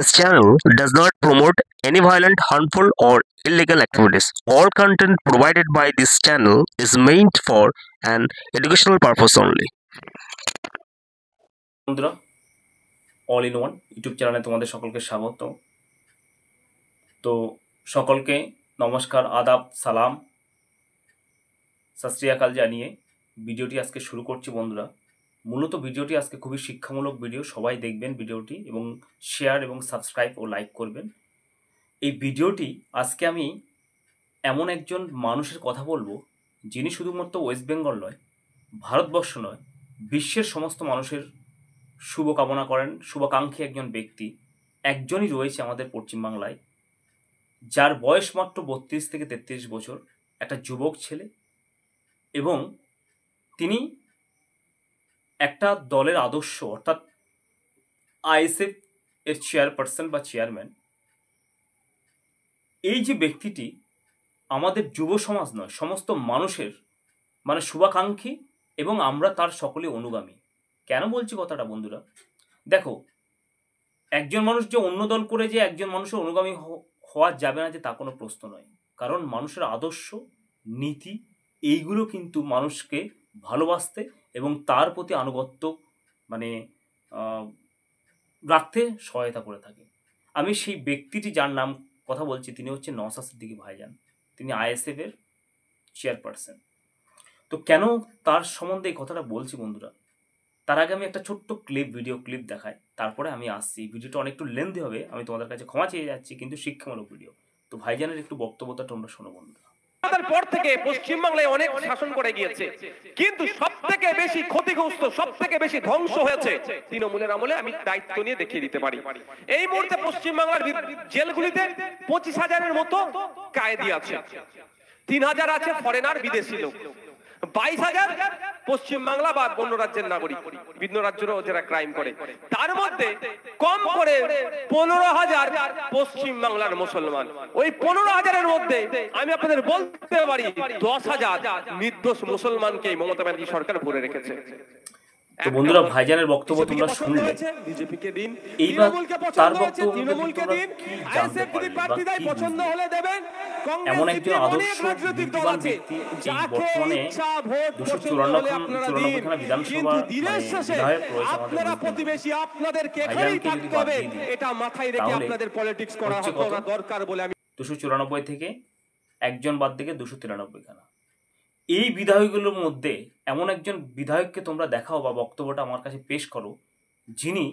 This channel does not promote any violent, harmful, or illegal activities. All content provided by this channel is meant for an educational purpose only. বন্ধুরা, all in one YouTube চ্যানেলে তোমাদের সকলকে স্বাগত। তো সকলকে নমস্কার, আদাব, সালাম, সত শ্রী আকাল জানিয়ে ভিডিওটি আজকে শুরু করছি। বন্ধুরা, মূলত ভিডিওটি আজকে খুবই শিক্ষামূলক ভিডিও, সবাই দেখবেন ভিডিওটি এবং শেয়ার এবং সাবস্ক্রাইব ও লাইক করবেন। এই ভিডিওটি আজকে আমি এমন একজন মানুষের কথা বলবো যিনি শুধুমাত্র ওয়েস্ট বেঙ্গল নয়, ভারতবর্ষ নয়, বিশ্বের সমস্ত মানুষের শুভকামনা করেন, শুভাকাঙ্ক্ষী একজন ব্যক্তি। একজনই রয়েছে আমাদের পশ্চিমবাংলায়, যার বয়স মাত্র 32 থেকে 33 বছর, একটা যুবক ছেলে, এবং তিনি একটা দলের আদর্শ অর্থাৎ আইএসএফ এর চেয়ারপারসন বা চেয়ারম্যান। এই যে ব্যক্তিটি আমাদের যুব সমাজ নয়, সমস্ত মানুষের মানে শুভাকাঙ্ক্ষী, এবং আমরা তার সকলে অনুগামী। কেন বলছি কথাটা বন্ধুরা? দেখো, একজন মানুষ যে অন্য দল করে যে একজন মানুষের অনুগামী হওয়া যাবে না, যে তা কোনো প্রশ্ন নয়। কারণ মানুষের আদর্শ, নীতি, এইগুলো কিন্তু মানুষকে ভালোবাসতে এবং তার প্রতি আনুগত্য মানে রাখতে সহায়তা করে থাকে। আমি সেই ব্যক্তিটি যার নাম কথা বলছি, তিনি হচ্ছে নওশাদ সিদ্দিকী ভাইজান। তিনি আইএসএফ এর চেয়ারপারসন। তো কেন তার সম্বন্ধে এই কথাটা বলছি বন্ধুরা, তার আগে আমি একটা ছোট্ট ভিডিও ক্লিপ দেখাই, তারপরে আমি আসছি। ভিডিওটা অনেকটু লেন্থি হবে, আমি তোমাদের কাছে ক্ষমা চেয়ে যাচ্ছি, কিন্তু শিক্ষামূলক ভিডিও। তো ভাইজানের একটু বক্তব্যটা তোমরা শোনো বন্ধুরা। আমাদের পর থেকে পশ্চিমবাংলায় অনেক শাসন করে গিয়েছে, কিন্তু সবথেকে বেশি ক্ষতিগ্রস্ত, সবথেকে বেশি ধ্বংস হয়েছে তৃণমূলের আমলে। আমি দায়িত্ব নিয়ে দেখিয়ে দিতে পারি। এই মুহূর্তে পশ্চিমবাংলার জেলগুলিতে 25,000-এর মতো কয়েদি আছে, 3,000 আছে ফরেনার, বিদেশি লোক, 22,000 পশ্চিমবাংলা বা অন্য রাজ্যের নাগরিক, ভিন্ন রাজ্যেরও যারা ক্রাইম করে। তার মধ্যে কম করে 15,000 পশ্চিমবাংলার মুসলমান। ওই 15,000-এর মধ্যে আমি আপনাদের বলতে পারি 10,000 নির্দোষ মুসলমানকে মমতা ব্যানার্জি সরকার ভরে রেখেছে। তো বন্ধুরা, ভাইজানের বক্তব্য তোমরা শুনলে, বিজেপিকে দিন, এইবার তার বক্তব্য তৃণমূলকে দিন, আইএসএফ প্রার্থীদের পছন্দ হলে দেবেন। এমন একজন আদর্শ নীতিবান ব্যক্তি, যে বর্তমানে 294খানা বিধানসভা বিধায়ক রয়েছে আমাদের প্রতিবেশী, আপনাদেরকে এখানেই থাকতে হবে, এটা মাথায় রেখে আপনাদের পলিটিক্স করা দরকার বলে আমি 294 থেকে একজন বাদ থেকে 293খানা। এই বিধায়কগুলোর মধ্যে এমন একজন বিধায়ককে তোমরা দেখাও বা বক্তব্যটা আমার কাছে পেশ করো, যিনি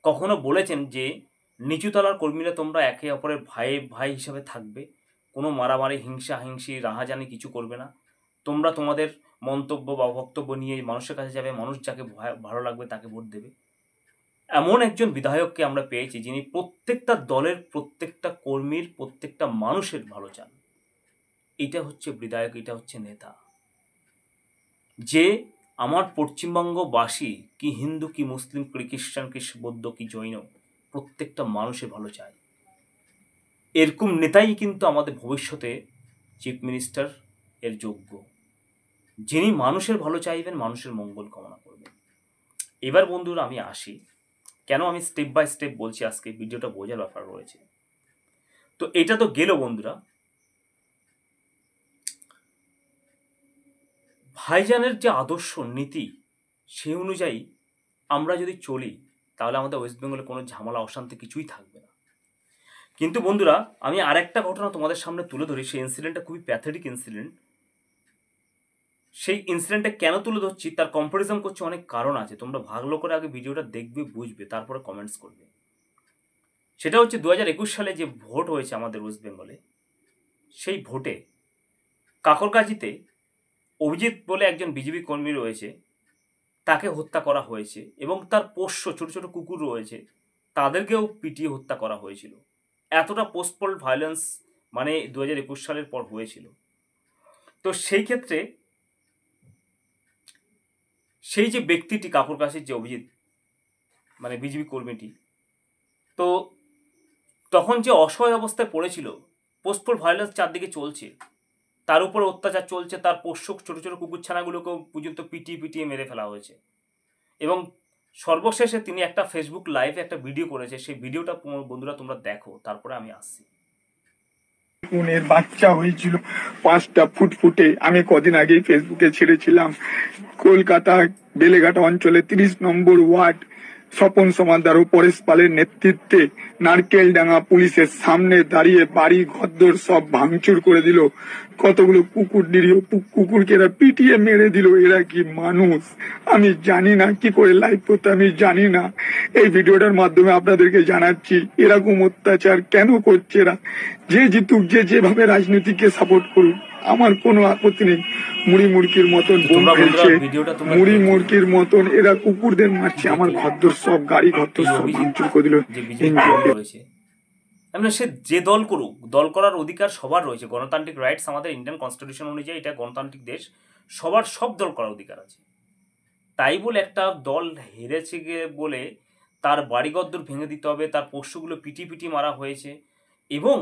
কখনো বলেছেন যে নিচুতলার কর্মীরা তোমরা একে অপরের ভাই হিসাবে থাকবে, কোনো মারামারি, হিংসি, রাহাজানি কিছু করবে না, তোমরা তোমাদের মন্তব্য বা বক্তব্য নিয়ে মানুষের কাছে যাবে, মানুষ যাকে ভালো লাগবে তাকে ভোট দেবে। এমন একজন বিধায়ককে আমরা পেয়েছি, যিনি প্রত্যেকটা দলের, প্রত্যেকটা কর্মীর, প্রত্যেকটা মানুষের ভালো চান। এটা হচ্ছে বিধায়ক, এটা হচ্ছে নেতা, যে আমার পশ্চিমবঙ্গবাসী কি হিন্দু, কি মুসলিম, কি খ্রিস্টান, কি বৌদ্ধ, কি জৈন, প্রত্যেকটা মানুষের ভালো চায়। এরকম নেতাই কিন্তু আমাদের ভবিষ্যতে চিফ মিনিস্টার এর যোগ্য, যিনি মানুষের ভালো চাইবেন, মানুষের মঙ্গল কামনা করবেন। এবার বন্ধুরা আমি আসি, কেন আমি স্টেপ বাই স্টেপ বলছি, আজকে ভিডিওটা বোঝার ব্যাপার রয়েছে। তো এটা তো গেল বন্ধুরা। ভাইজানের যে আদর্শ নীতি, সেই অনুযায়ী আমরা যদি চলি, তাহলে আমাদের ওয়েস্ট বেঙ্গলে কোনো ঝামেলা, অশান্তি কিছুই থাকবে না। কিন্তু বন্ধুরা, আমি আরেকটা ঘটনা তোমাদের সামনে তুলে ধরি। সেই ইনসিডেন্টটা খুবই প্যাথেটিক ইনসিডেন্ট। সেই ইনসিডেন্টটা কেন তুলে ধরছি, তার কম্পারিজন করছি, অনেক কারণ আছে। তোমরা ভালো করে আগে ভিডিওটা দেখবে, বুঝবে, তারপরে কমেন্টস করবে। সেটা হচ্ছে 2021 সালে যে ভোট হয়েছে আমাদের ওয়েস্ট বেঙ্গলে, সেই ভোটে কাকরগাছিতে অভিজিৎ বলে একজন বিজেপি কর্মী রয়েছে, তাকে হত্যা করা হয়েছে, এবং তার পোষ্য ছোট ছোট কুকুর রয়েছে, তাদেরকেও পিটিয়ে হত্যা করা হয়েছিল। এতটা পোস্টপোল ভায়োলেন্স মানে 2021 সালের পর হয়েছিল। তো সেই ক্ষেত্রে সেই যে ব্যক্তিটি, কাকরগাছির যে অভিজিৎ মানে বিজেপি কর্মীটি, তো তখন যে অসহায় অবস্থায় পড়েছিল, পোস্টপোল ভায়োলেন্স চারদিকে চলছে, তার উপর অত্যাচার চলছে, তার পোষ্য ছোট ছোট কুকুরছানাগুলোকেও পর্যন্ত পিটিয়ে মেরে ফেলা হয়েছে, এবং সর্বশেষে তিনি একটা ফেসবুক লাইভে একটা ভিডিও করেছে, সেই ভিডিওটা বন্ধুরা তোমরা দেখো, তারপরে আমি আসছি। বোনের বাচ্চা হয়েছিল 5টা ফুটফুটে। আমি কদিন আগেই ফেসবুকে ছেড়েছিলাম, কলকাতা বেলেঘাটা অঞ্চলে 30 নম্বর ওয়ার্ড স্বপন সমাদার ও পরেশ পালের নেতৃত্বে নারকেলডাঙ্গা পুলিশের সামনে দাঁড়িয়ে বাড়ি ঘরদোর সব ভাঙচুর করে দিল। কতগুলো কুকুর, নিরীহ কুকুরকে এরা পিটিয়ে মেরে দিল। এরা কি মানুষ? আমি জানি না কি করে লাইভ করতে, আমি জানি না। এই ভিডিওটার মাধ্যমে আপনাদেরকে জানাচ্ছি এরকম অত্যাচার কেন করছে এরা। যে জিতুক, যে যেভাবে রাজনীতিকে সাপোর্ট করুক, আমার কোনো আপত্তি নেই। মুড়ি মুড়কির মতন বোম ফেলছে, মুড়ি মুড়কির মতন এরা কুকুরদের মারছে। আমার ঘরদোর সব গাড়ি ঘরদোর সব ভাঙচুর করে দিল। যে বিজেপি রয়েছে, মানে সে যে দল করুক, দল করার অধিকার সবার রয়েছে। গণতান্ত্রিক রাইটস আমাদের ইন্ডিয়ান কনস্টিটিউশন অনুযায়ী, এটা গণতান্ত্রিক দেশ, সবার সব দল করার অধিকার আছে। তাই বলে একটা দল হেরেছে বলে তার বাড়িঘরদোর ভেঙে দিতে হবে, তার পোষ্যগুলো পিটি মারা হয়েছে এবং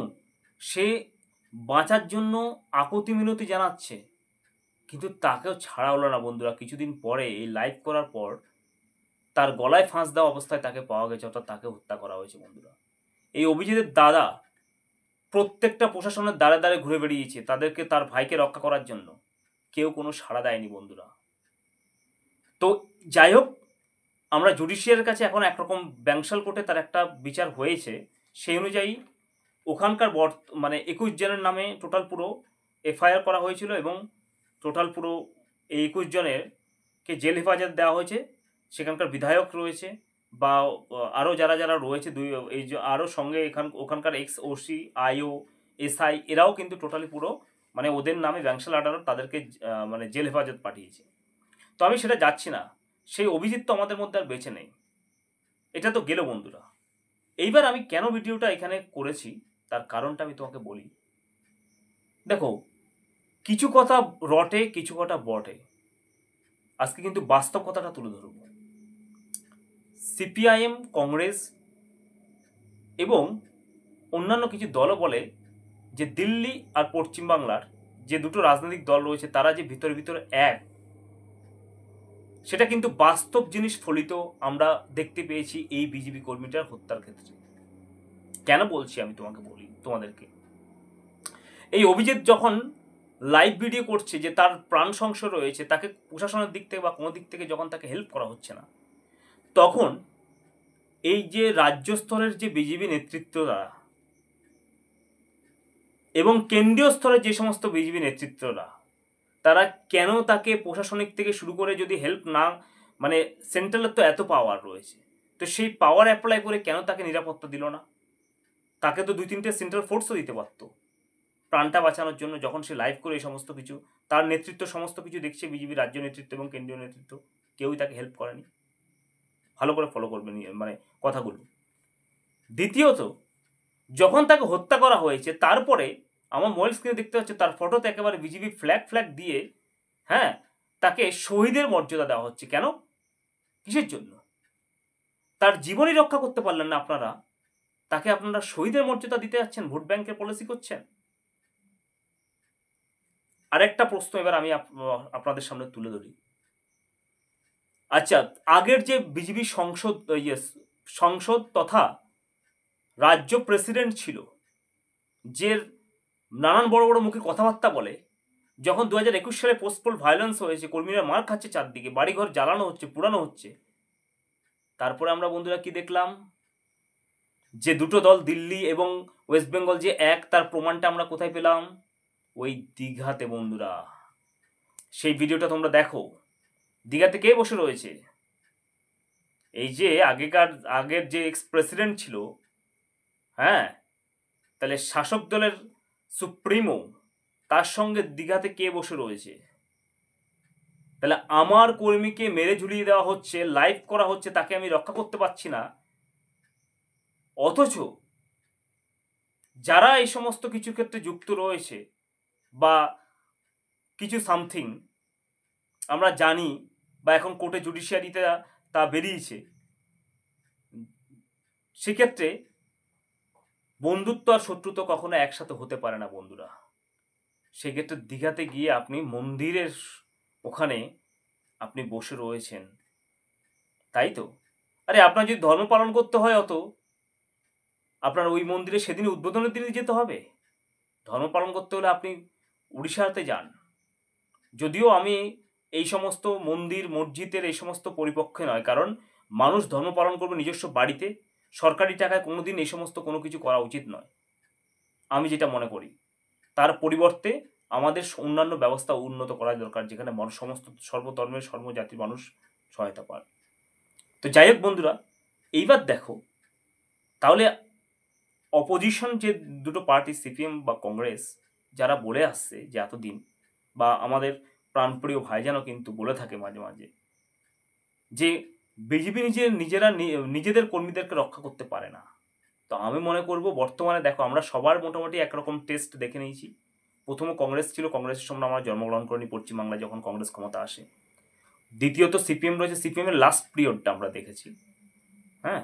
সে বাঁচার জন্য আকুতি মিনতি জানাচ্ছে, কিন্তু তাকেও ছাড়া হলো না বন্ধুরা। কিছুদিন পরে এই লাইভ করার পর তার গলায় ফাঁস দেওয়া অবস্থায় তাকে পাওয়া গেছে, অর্থাৎ তাকে হত্যা করা হয়েছে বন্ধুরা। এই অভিজিতের দাদা প্রত্যেকটা প্রশাসনের দ্বারে দ্বারে ঘুরে বেরিয়েছে তাদেরকে, তার ভাইকে রক্ষা করার জন্য। কেউ কোনো সাড়া দেয়নি বন্ধুরা। তো যাই হোক, আমরা জুডিশিয়ারের কাছে এখন একরকম ব্যাংশাল কোর্টে তার একটা বিচার হয়েছে। সেই অনুযায়ী ওখানকার মানে 21 জনের নামে টোটাল পুরো এফআইআর করা হয়েছিল এবং টোটাল পুরো এই 21 জনেরকে জেল হেফাজত দেওয়া হয়েছে। সেখানকার বিধায়ক রয়েছে বা আরও যারা যারা রয়েছে, এই যে আরও সঙ্গে ওখানকার এক্স ওসি, আইও, এসআই, এরাও কিন্তু টোটালি পুরো মানে ওদের নামে ব্যাংশাল আদালত তাদেরকে মানে জেল হেফাজত পাঠিয়েছে। তো আমি সেটা যাচ্ছি না, সেই অভিজিৎ তো আমাদের মধ্যে আর বেঁচে নেই, এটা তো গেল বন্ধুরা। এইবার আমি কেন ভিডিওটা এখানে করেছি তার কারণটা আমি তোমাকে বলি। দেখো, কিছু কথা রটে, কিছু কথা বটে। আজকে কিন্তু বাস্তব কথাটা তুলে ধরব। সিপিআইএম, কংগ্রেস এবং অন্যান্য কিছু দলও বলে যে দিল্লি আর পশ্চিমবাংলার যে দুটো রাজনৈতিক দল রয়েছে তারা যে ভিতরে ভিতরে এক, সেটা কিন্তু বাস্তব জিনিস ফলিত আমরা দেখতে পেয়েছি এই বিজেপি কর্মীটার হত্যার ক্ষেত্রে। কেন বলছি আমি তোমাদেরকে, এই অভিজিৎ যখন লাইভ ভিডিও করছে যে তার প্রাণ সংশয় রয়েছে, তাকে প্রশাসনের দিক থেকে বা কোনো দিক থেকে যখন তাকে হেল্প করা হচ্ছে না, তখন এই যে রাজ্য স্তরের যে বিজেপি নেতৃত্বরা এবং কেন্দ্রীয় স্তরের যে সমস্ত বিজেপি নেতৃত্বরা, তারা কেন তাকে প্রশাসনিক থেকে শুরু করে যদি হেল্প না, মানে সেন্ট্রালের তো এত পাওয়ার রয়েছে, তো সেই পাওয়ার অ্যাপ্লাই করে কেন তাকে নিরাপত্তা দিল না? তাকে তো 2-3টে সেন্ট্রাল ফোর্সও দিতে পারতো প্রাণটা বাঁচানোর জন্য। যখন সে লাইভ করে এই সমস্ত কিছু, তার নেতৃত্ব সমস্ত কিছু দেখছে বিজেপি রাজ্য নেতৃত্ব এবং কেন্দ্রীয় নেতৃত্ব, কেউই তাকে হেল্প করেনি। ভালো করে ফলো করবেন মানে কথাগুলো। দ্বিতীয়ত, যখন তাকে হত্যা করা হয়েছে তারপরে আমার মোবাইল স্ক্রিনে দেখতে হচ্ছে তার ফটোতে একেবারে বিজেপি ফ্ল্যাগ দিয়ে, হ্যাঁ, তাকে শহীদের মর্যাদা দেওয়া হচ্ছে। কেন? কিসের জন্য? তার জীবনই রক্ষা করতে পারলেন না আপনারা, তাকে আপনারা শহীদের মর্যাদা দিতে যাচ্ছেন, ভোট ব্যাংকের পলিসি করছেন। আরেকটা প্রশ্ন এবার আমি আপনাদের সামনে তুলে ধরি। আচ্ছা, আগের যে বিজেপি সংসদ তথা রাজ্য প্রেসিডেন্ট ছিল, যে নানান বড় বড় মুখে কথাবার্তা বলে, যখন 2021 সালে পোস্টপোল ভায়োলেন্স হয়েছে, কর্মীরা মার খাচ্ছে, চারদিকে বাড়িঘর জ্বালানো হচ্ছে, পুরানো হচ্ছে, তারপরে আমরা বন্ধুরা কি দেখলাম? যে দুটো দল দিল্লি এবং ওয়েস্ট বেঙ্গল যে এক, তার প্রমাণটা আমরা কোথায় পেলাম? ওই দীঘাতে বন্ধুরা। সেই ভিডিওটা তোমরা দেখো, দীঘাতে কে বসে রয়েছে? এই যে আগের যে এক্স প্রেসিডেন্ট ছিল, হ্যাঁ, তাহলে শাসক দলের সুপ্রিমো, তার সঙ্গে দীঘাতে কে বসে রয়েছে? তাহলে আমার কর্মীকে মেরে ঝুলিয়ে দেওয়া হচ্ছে, লাইভ করা হচ্ছে, তাকে আমি রক্ষা করতে পারছি না, অথচ যারা এই সমস্ত কিছু ক্ষেত্রে যুক্ত রয়েছে বা কিছু সামথিং আমরা জানি বা এখন কোর্টে জুডিশিয়ারিতে তা বেরিয়েছে, সেক্ষেত্রে বন্ধুত্ব আর শত্রুত্ব কখনো একসাথে হতে পারে না বন্ধুরা। সেক্ষেত্রে দীঘাতে গিয়ে আপনি মন্দিরের ওখানে আপনি বসে রয়েছেন, তাই তো। আরে আপনার যদি ধর্ম পালন করতে হয় অত, আপনার ওই মন্দিরে সেদিন উদ্বোধনের দিনে যেতে হবে? ধর্ম পালন করতে হলে আপনি উড়িষ্যাতে যান। যদিও আমি এই সমস্ত মন্দির মসজিদের এই সমস্ত পরিপক্ষে নয়, কারণ মানুষ ধর্ম পালন করবে নিজস্ব বাড়িতে, সরকারি টাকায় কোনোদিন এই সমস্ত কোনো কিছু করা উচিত নয়, আমি যেটা মনে করি। তার পরিবর্তে আমাদের অন্যান্য ব্যবস্থা উন্নত করা দরকার, যেখানে সমস্ত সর্বধর্মের সর্বজাতির মানুষ সহায়তা পায়। তো যাই হোক বন্ধুরা, এইবার দেখো তাহলে অপোজিশন যে দুটো পার্টি সিপিএম বা কংগ্রেস যারা বলে আসছে যে এতদিন, বা আমাদের প্রাণপ্রিয় ভাইজানও কিন্তু বলে থাকে মাঝে মাঝে যে বিজেপি নিজেদের কর্মীদেরকে রক্ষা করতে পারে না। তো আমি মনে করব বর্তমানে দেখো আমরা সবার মোটামুটি একরকম টেস্ট দেখে নিয়েছি। প্রথমে কংগ্রেস ছিল, কংগ্রেসের সময় আমরা জন্মগ্রহণ করিনি পশ্চিমবাংলায় যখন কংগ্রেস ক্ষমতা আসে। দ্বিতীয়ত সিপিএম রয়েছে, সিপিএমের লাস্ট পিরিয়ডটা আমরা দেখেছি। হ্যাঁ,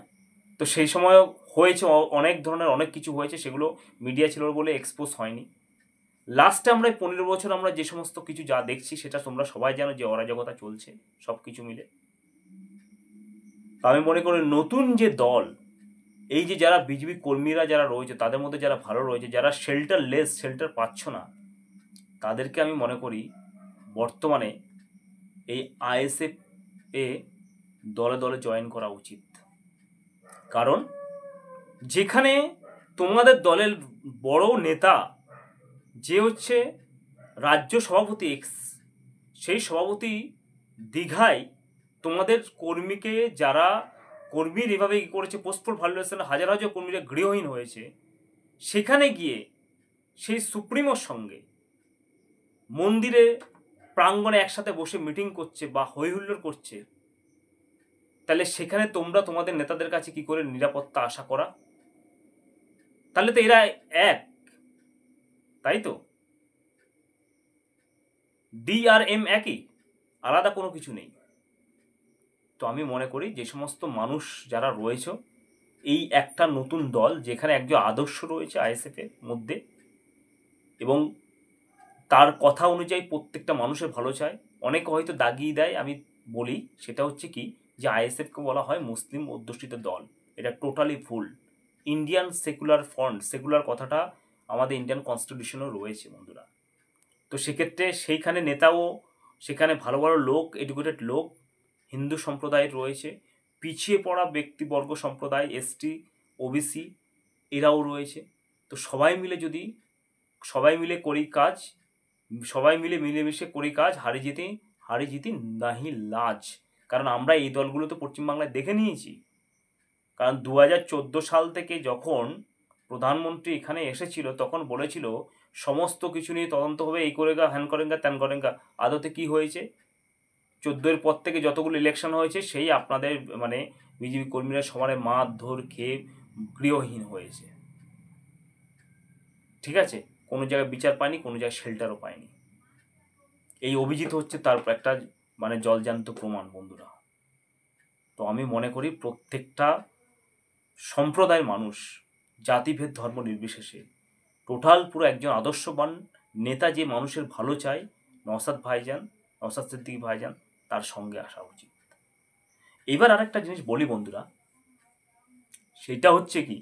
তো সেই সময় হয়েছে অনেক ধরনের অনেক কিছু হয়েছে, সেগুলো মিডিয়া ছিল বলে এক্সপোজ হয়নি। লাস্টে আমরা 15 বছর আমরা যে সমস্ত কিছু যা দেখছি সেটা তোমরা সবাই জানো যে অরাজকতা চলছে সব কিছু মিলে। আমি মনে করি নতুন যে দল, এই যে যারা বিজেপি কর্মীরা যারা রয়েছে তাদের মধ্যে যারা ভালো রয়েছে, যারা শেল্টার পাচ্ছ না, তাদেরকে আমি মনে করি বর্তমানে এই আইএসএফ এ দলে দলে জয়েন করা উচিত। কারণ যেখানে তোমাদের দলের বড় নেতা যে হচ্ছে রাজ্য সভাপতি এক্স, সেই সভাপতি দীঘায় তোমাদের কর্মীকে, যারা কর্মীর এভাবে করেছে পোস্টপোল ভায়োলেশন, হাজার হাজার কর্মীরা গৃহহীন হয়েছে, সেখানে গিয়ে সেই সুপ্রিমোর সঙ্গে মন্দিরে প্রাঙ্গণে একসাথে বসে মিটিং করছে বা হইহুল্লোড় করছে, তাহলে সেখানে তোমরা তোমাদের নেতাদের কাছে কি করে নিরাপত্তা আশা করা? তাহলে তো এরা এক, তাই তো? ডি আর এম একই, আলাদা কোনো কিছু নেই। তো আমি মনে করি যে সমস্ত মানুষ যারা রয়েছে, এই একটা নতুন দল যেখানে একজন আদর্শ রয়েছে আইএসএফ এর মধ্যে, এবং তার কথা অনুযায়ী প্রত্যেকটা মানুষের ভালো চায়। অনেকে হয়তো দাগিয়ে দেয়, আমি বলি সেটা হচ্ছে কি, যে আইএসএফকে বলা হয় মুসলিম অধ্যুষিত দল। এটা টোটালি ভুল। ইন্ডিয়ান সেকুলার ফ্রন্ট, সেকুলার কথাটা আমাদের ইন্ডিয়ান কনস্টিটিউশনেও রয়েছে বন্ধুরা। তো সেক্ষেত্রে সেইখানে নেতাও, সেখানে ভালো ভালো লোক, এডুকেটেড লোক হিন্দু সম্প্রদায়ের রয়েছে, পিছিয়ে পড়া ব্যক্তিবর্গ সম্প্রদায়, এসটি, ওবিসি এরাও রয়েছে। তো সবাই মিলে করি কাজ, সবাই মিলে মিলেমিশে করি কাজ, হারি জিতি নাহি লাজ। কারণ আমরা এই দলগুলো তো পশ্চিমবাংলায় দেখে নিয়েছি। কারণ 2014 সাল থেকে যখন প্রধানমন্ত্রী এখানে এসেছিল তখন বলেছিল সমস্ত কিছু নিয়ে তদন্ত হবে, এই করেগা, হ্যান করেঙ্গা, ত্যান করেঙ্গা। আদতে কি হয়েছে? 14-এর পর থেকে যতগুলো ইলেকশন হয়েছে সেই আপনাদের মানে বিজেপি কর্মীরা সমানে মারধর খেয়ে গৃহহীন হয়েছে। ঠিক আছে, কোনো জায়গায় বিচার পায়নি, কোনো জায়গায় শেল্টারও পায়নি। এই অভিজিৎ হচ্ছে তার একটা মানে জলজান্ত প্রমাণ বন্ধুরা। তো আমি মনে করি প্রত্যেকটা সম্প্রদায়ের মানুষ, জাতিভেদ ধর্ম নির্বিশেষে টোটাল পুরো একজন আদর্শবান নেতা যে মানুষের ভালো চায়, নওশাদ সিদ্দিকী ভাইজান, তার সঙ্গে আসা উচিত। এবার আরেকটা জিনিস বলি বন্ধুরা, সেটা হচ্ছে কি,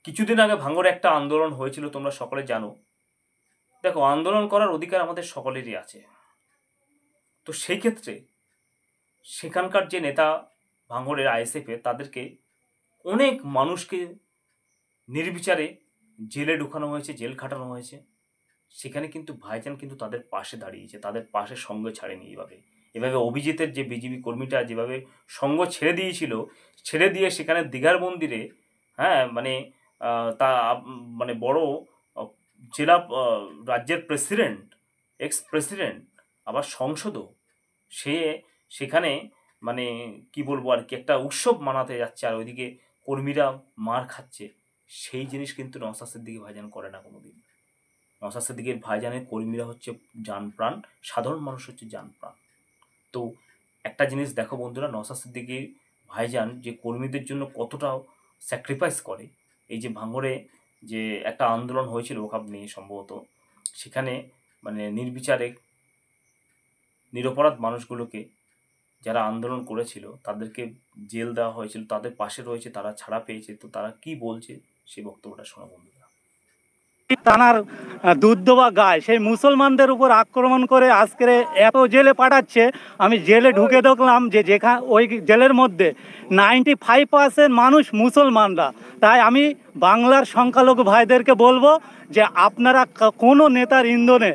কিছুদিন আগে ভাঙড়ে একটা আন্দোলন হয়েছিল, তোমরা সকলে জানো। দেখো, আন্দোলন করার অধিকার আমাদের সকলেরই আছে। তো সেই ক্ষেত্রে সেখানকার যে নেতা ভাঙড়ের আইএসএফের, তাদেরকে অনেক মানুষকে নির্বিচারে জেলে ঢুকানো হয়েছে, জেল খাটানো হয়েছে। সেখানে কিন্তু ভাইজান কিন্তু তাদের পাশে দাঁড়িয়েছে, তাদের পাশে সঙ্গ ছাড়েনি। এভাবে অভিজিতের যে বিজেপি কর্মীটা যেভাবে সঙ্গ ছেড়ে দিয়ে সেখানে দীঘার মন্দিরে, হ্যাঁ মানে তা মানে বড় জেলা রাজ্যের প্রেসিডেন্ট, এক্স প্রেসিডেন্ট, আবার সংসদও, সেখানে মানে কি বলবো আর কি, একটা উৎসব মানাতে যাচ্ছে, আর ওইদিকে কর্মীরা মার খাচ্ছে। সেই জিনিস কিন্তু নওশাদ সিদ্দিকী ভাইজান করে না কোনোদিন। নওশাদ সিদ্দিকীর ভাইজানের কর্মীরা হচ্ছে জান প্রাণ, সাধারণ মানুষ হচ্ছে জান প্রাণ। তো একটা জিনিস দেখো বন্ধুরা, নওশাদ সিদ্দিকী ভাইজান যে কর্মীদের জন্য কতটা স্যাক্রিফাইস করে। এই যে ভাঙড়ে যে একটা আন্দোলন হয়েছিল ওয়াকফ নিয়ে সম্ভবত, সেখানে মানে নির্বিচারে নিরপরাধ মানুষগুলোকে যারা আন্দোলন করেছিল তাদেরকে জেল দেওয়া হয়েছিল, তাদের পাশে রয়েছে, তারা ছাড়া পেয়েছে, তো তারা কি বলছে সেই বক্তব্যটা শোনা বন্ধুরা। তানার দুধ দেওয়া গায়ে সেই মুসলমানদের উপর আক্রমণ করে আজকে এত জেলে পাঠাচ্ছে। আমি জেলে ঢুকে দেখলাম যে ওই জেলের মধ্যে 95% মানুষ মুসলমানরা। তাই আমি বাংলার সংখ্যালঘু ভাইদেরকে বলবো যে আপনারা কোনো নেতার ইন্ধনে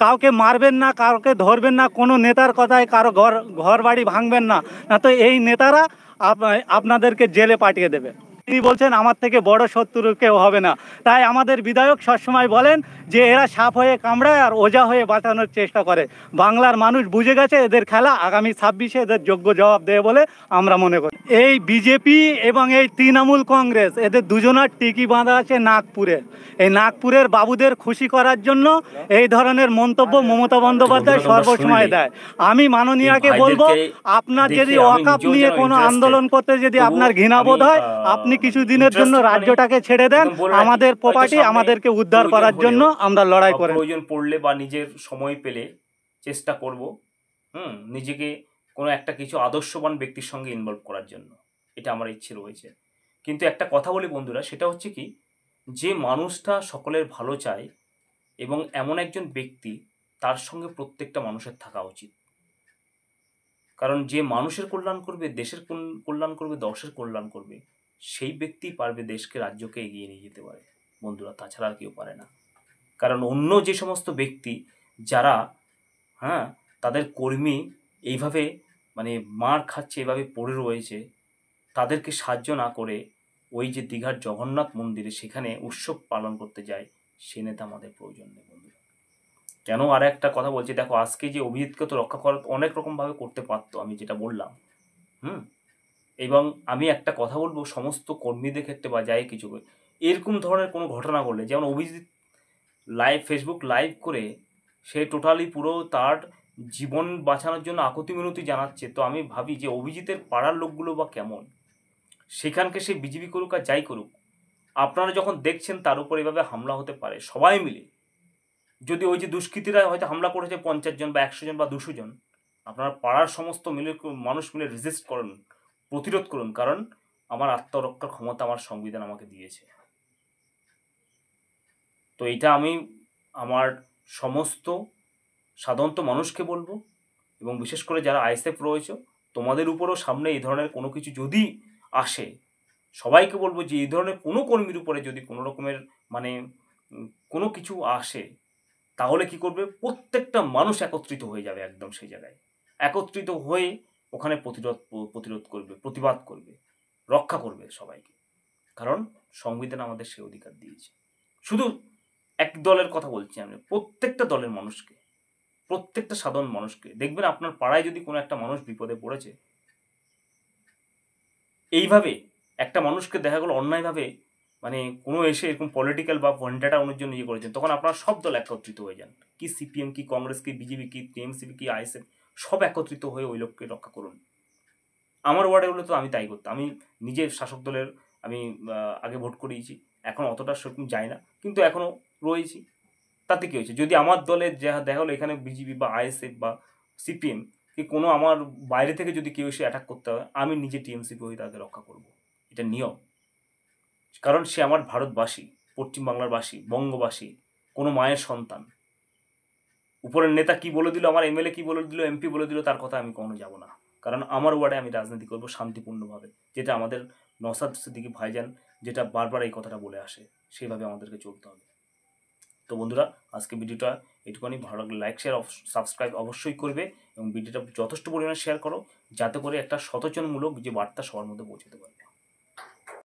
কাউকে মারবেন না, কাউকে ধরবেন না, কোনো নেতার কথায় কারো ঘর বাড়ি ভাঙবেন না, না তো এই নেতারা আপনাদেরকে জেলে পাঠিয়ে দেবে। তিনি বলছেন আমার থেকে বড় শত্রু কেউ হবে না। তাই আমাদের বিধায়ক সবসময় বলেন যে এরা সাপ হয়ে কামড়ায় আর ওজা হয়ে বাঁচানোর চেষ্টা করে। বাংলার মানুষ বুঝে গেছে এদের খেলা, আগামী 26-এ এদের যোগ্য জবাব দেবে বলে আমরা মনে করি। এই বিজেপি এবং এই তৃণমূল কংগ্রেস এদের দুজনার টিকি বাঁধা আছে নাগপুরে। এই নাগপুরের বাবুদের খুশি করার জন্য এই ধরনের মন্তব্য মমতা বন্দ্যোপাধ্যায় সর্বসময় দেয়। আমি মাননীয়াকে বলবো, আপনার যদি ওয়াকআপ নিয়ে কোনো আন্দোলন করতে যদি আপনার ঘৃণাবোধ হয়, আপনি কিছুদিনের জন্য রাজ্যটাকে ছেড়ে দেন। আমাদের প্রপার্টি আমাদেরকে উদ্ধার করার জন্য আমরা লড়াই করি। প্রয়োজন পড়লে বা নিজের সময় পেলে চেষ্টা করব নিজেকে কোনো একটা কিছু আদর্শবান ব্যক্তির সঙ্গে ইনভলভ করার জন্য, এটা আমার ইচ্ছে রয়েছে। কিন্তু একটা কথা বলি বন্ধুরা, সেটা হচ্ছে কি, যে মানুষটা সকলের ভালো চায় এবং এমন একজন ব্যক্তি, তার সঙ্গে প্রত্যেকটা মানুষের থাকা উচিত। কারণ যে মানুষের কল্যাণ করবে, দেশের কল্যাণ করবে, দশের কল্যাণ করবে, সেই ব্যক্তি পারবে দেশকে, রাজ্যকে এগিয়ে নিয়ে যেতে পারে বন্ধুরা, তাছাড়া আর কেউ পারে না। কারণ অন্য যে সমস্ত ব্যক্তি যারা তাদের কর্মী এইভাবে মানে মার খাচ্ছে, এভাবে পড়ে রয়েছে, তাদেরকে সাহায্য না করে ওই যে দীঘার জগন্নাথ মন্দিরে সেখানে উৎসব পালন করতে যায়, সে নেতা আমাদের প্রয়োজন নেই বন্ধুরা। কেন আর একটা কথা বলছি, দেখো আজকে যে অভিজিৎকে তো রক্ষা করা অনেক রকমভাবে করতে পারতো, আমি যেটা বললাম। এবং আমি একটা কথা বলবো সমস্ত কর্মীদের ক্ষেত্রে বা যাই কিছু, এরকম ধরনের কোনো ঘটনা ঘটলে, যেমন অভিজিৎ ফেসবুক লাইভ করে সে টোটালি পুরো তার জীবন বাঁচানোর জন্য আকুতি মিনতি জানাচ্ছে, তো আমি ভাবি যে অভিজিতের পাড়ার লোকগুলো বা কেমন, সেখানকে সে বিজেপি করুক আর যাই করুক, আপনারা যখন দেখছেন তার উপর এভাবে হামলা হতে পারে, সবাই মিলে যদি ওই যে দুষ্কৃতীরা হয়তো হামলা করেছে 50 জন বা 100 জন বা 200 জন, আপনারা পাড়ার সমস্ত মানুষ মিলে রেজিস্ট করুন, প্রতিরোধ করুন। কারণ আমার আত্মরক্ষার ক্ষমতা আমার সংবিধান আমাকে দিয়েছে। তো এটা আমি আমার সমস্ত সাধারণত মানুষকে বলবো, এবং বিশেষ করে যারা আইএসএফ রয়েছে, তোমাদের উপরও সামনে এই ধরনের কোনো কিছু যদি আসে, সবাইকে বলবো যে এই ধরনের কোনো কর্মীর উপরে যদি কোনো রকমের মানে কোনো কিছু আসে, তাহলে কি করবে, প্রত্যেকটা মানুষ একত্রিত হয়ে যাবে, একদম সেই জায়গায় একত্রিত হয়ে ওখানে প্রতিরোধ করবে, প্রতিবাদ করবে, রক্ষা করবে সবাইকে। কারণ সংবিধান আমাদের সে অধিকার দিয়েছে। শুধু এক দলের কথা বলছি আমি, প্রত্যেকটা দলের মানুষকে, প্রত্যেকটা সাধারণ মানুষকে দেখবেন, আপনার পাড়ায় যদি কোনো একটা মানুষ বিপদে পড়েছে, এইভাবে একটা মানুষকে দেখা গেল অন্যায়ভাবে মানে কোনো এসে এরকম পলিটিক্যাল বা ভেন্ডাটা জন্য ইয়ে করেছেন, তখন আপনারা সব দল একত্রিত হয়ে যান, কি সিপিএম, কি কংগ্রেস, কি বিজেপি, কি টিএমসিপি, কি আইএসএফ, সব একত্রিত হয়ে ওই লোককে রক্ষা করুন। আমার ওয়ার্ডে হলে তো আমি তাই করতাম। আমি নিজের শাসক দলের আমি আগে ভোট করিয়েছি, এখন অতটা সেরকম যাই না, কিন্তু এখনও রয়েছি। তাতে কী হয়েছে, যদি আমার দলের দেখা হলো এখানে বিজেপি বা আইএসএফ বা সিপিএম কি কোনো আমার বাইরে থেকে যদি কেউ এসে অ্যাটাক করতে হয়, আমি নিজে টিএমসিপি হয়ে তাকে রক্ষা করব, এটা নিয়ম। কারণ সে আমার ভারতবাসী, পশ্চিমবাংলার বাসী, বঙ্গবাসী, কোনো মায়ের সন্তান। উপরের নেতা কি বলে দিল, আমার এমএলএ কি বলে দিল, এমপি বলে দিল, তার কথা আমি কখনো যাব না। কারণ আমার ওয়ার্ডে আমি রাজনীতি করব শান্তিপূর্ণভাবে, যেটা আমাদের নওশাদ সিদ্দিকী ভাইজান যেটা বারবার এই কথাটা বলে আসে, সেইভাবে আমাদেরকে চলতে হবে। তো বন্ধুরা, আজকে ভিডিওটা এটুকুনি। ভালো লাগলে লাইক, শেয়ার, সাবস্ক্রাইব অবশ্যই করবে, এবং ভিডিওটা যথেষ্ট পরিমাণে শেয়ার করো, যাতে করে একটা সচেতনমূলক যে বার্তা সবার মধ্যে পৌঁছতে পারবে।